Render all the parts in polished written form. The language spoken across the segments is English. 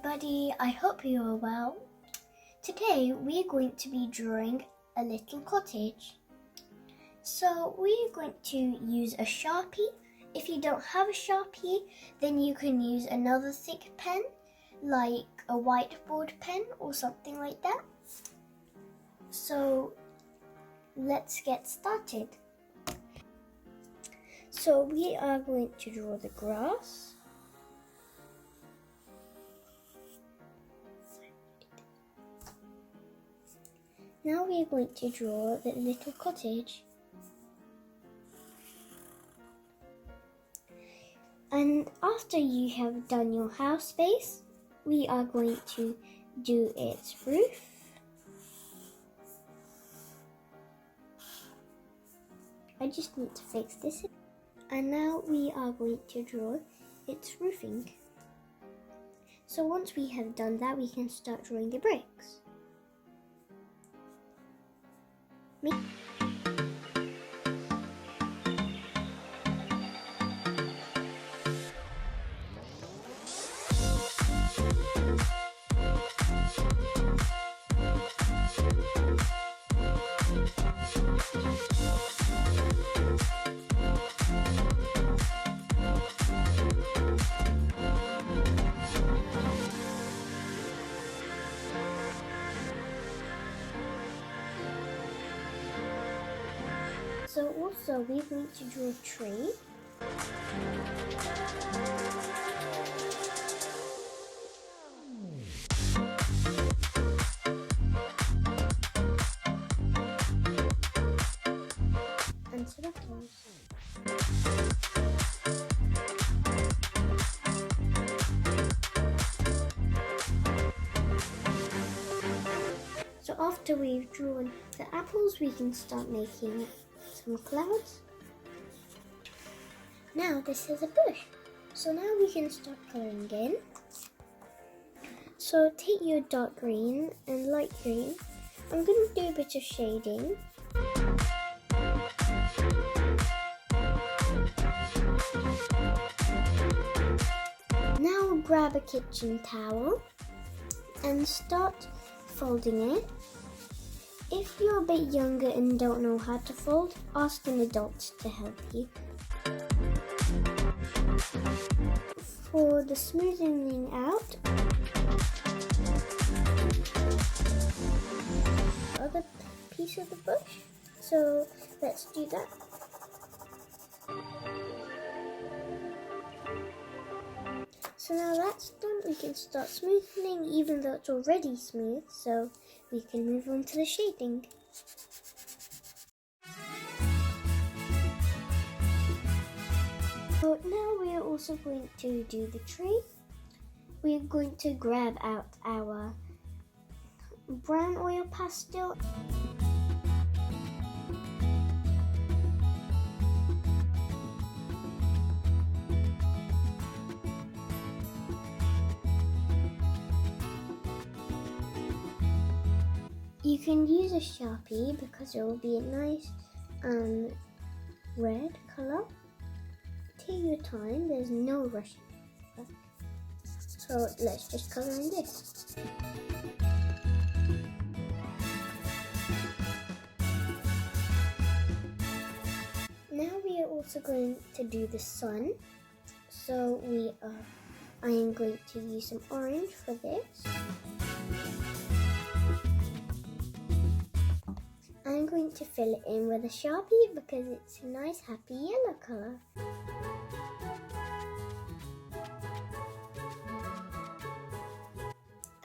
everybody, I hope you are well. Today we are going to be drawing a little cottage. So we are going to use a Sharpie. If you don't have a Sharpie, then you can use another thick pen, like a whiteboard pen or something like that. So let's get started. So we are going to draw the grass. Now we are going to draw the little cottage. And after you have done your house base, we are going to do its roof. I just need to fix this. And now we are going to draw its roofing. So once we have done that, we can start drawing the bricks. So also we're going to draw a tree. And tomatoes. So after we've drawn the apples, we can start making some clouds. Now this is a bush. So now we can start colouring in. So take your dark green and light green. I'm going to do a bit of shading. Now grab a kitchen towel and start folding it. If you're a bit younger and don't know how to fold, ask an adult to help you. For the smoothing out, other piece of the bush. So let's do that. So now that's done, we can start smoothing even though it's already smooth, so we can move on to the shading. So now we are also going to do the tree. We are going to grab out our brown oil pastel. You can use a Sharpie because it will be a nice red colour. Take your time, there's no rushing. So let's just colour in this. Now we are also going to do the sun. So I am going to use some orange for this. I'm going to fill it in with a Sharpie because it's a nice happy yellow colour.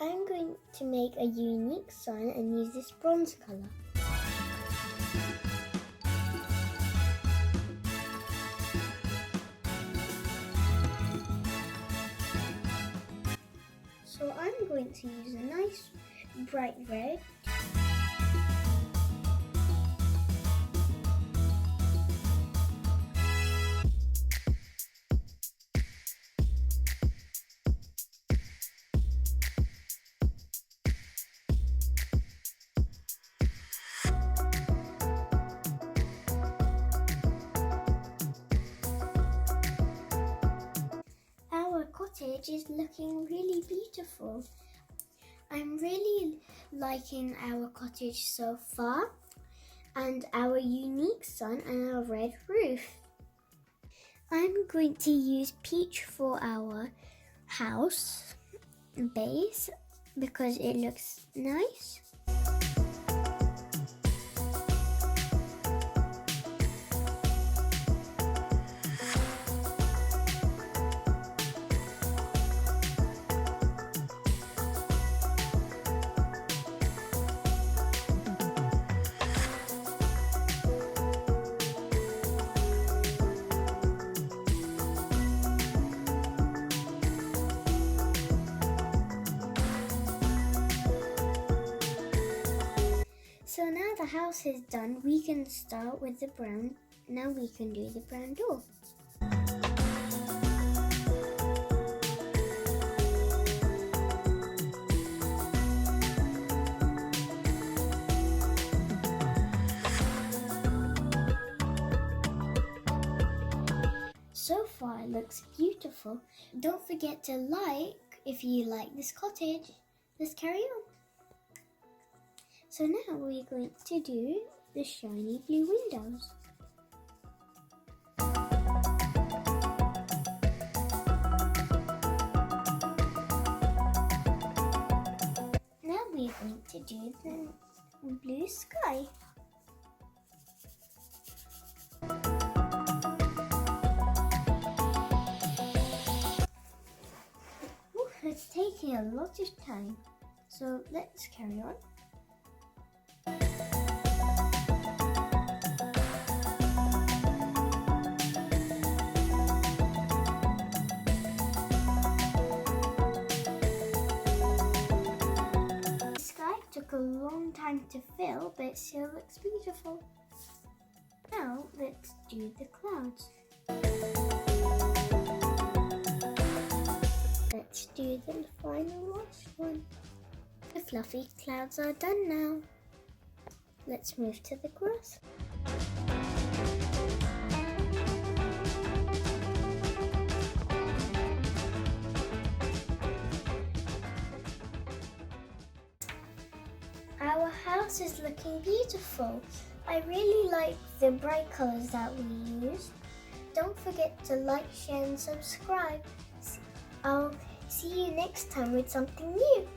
I'm going to make a unique sun and use this bronze colour. So I'm going to use a nice bright red. cottage cottage is looking really beautiful. I'm really liking our cottage so far, and our unique sun and our red roof. I'm going to use peach for our house base because it looks nice. So now the house is done, we can start with the brown. Now we can do the brown door. So far it looks beautiful. Don't forget to like if you like this cottage. Let's carry on. So now we're going to do the shiny blue windows. Now we're going to do the blue sky. Ooh, it's taking a lot of time, so let's carry on. Took a long time to fill, but it still looks beautiful. Now let's do the clouds. Let's do the final last one. The fluffy clouds are done now. Let's move to the grass. Our house is looking beautiful. I really like the bright colours that we used. Don't forget to like, share and subscribe. I'll see you next time with something new.